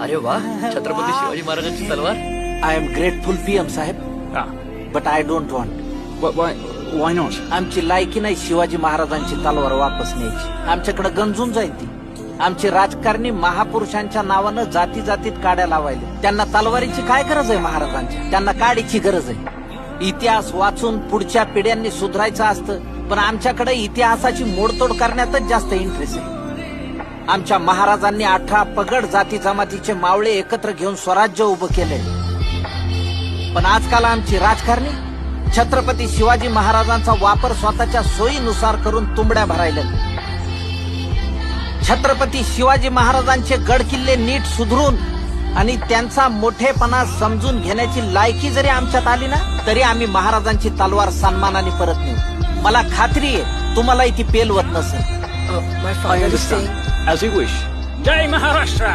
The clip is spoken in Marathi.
अरे वा, छत्रपती शिवाजी महाराजांची तलवार. आय एम ग्रेटफुल पीएम साहेब, but I don't want. Why not? आमची लायकी नाही शिवाजी महाराजांची तलवार वापस न्यायची. आमच्याकडे गंजून जाईल ती. आमची राजकारणी महापुरुषांच्या नावानं जाती जातीत काड्या लावायले. त्यांना तलवारीची काय गरज आहे महाराजांच्या? त्यांना काडीची गरज आहे. इतिहास वाचून पुढच्या पिढ्यांनी सुधारायचं असतं, पण आमच्याकडे इतिहासाची मोडतोड करण्यातच जास्त इंटरेस्ट आहे. आमच्या महाराजांनी 18 पगड जाती जमातीचे मावळे एकत्र घेऊन स्वराज्य उभं केले, पण आजकाल आमची राजकारणी छत्रपती शिवाजी महाराजांचा वापर स्वतःच्या सोयीनुसार करून तुंबड्या भरायला. छत्रपती शिवाजी महाराजांचे गड किल्ले नीट सुधरून आणि त्यांचा मोठेपणा समजून घेण्याची लायकी जरी आमच्यात आली ना, तरी आम्ही महाराजांची तलवार सन्मानाने परत नेऊ. मला खात्री आहे तुम्हालाही ती पेलवत नसेल. My I father is understand. saying As you wish. Jai Maharashtra.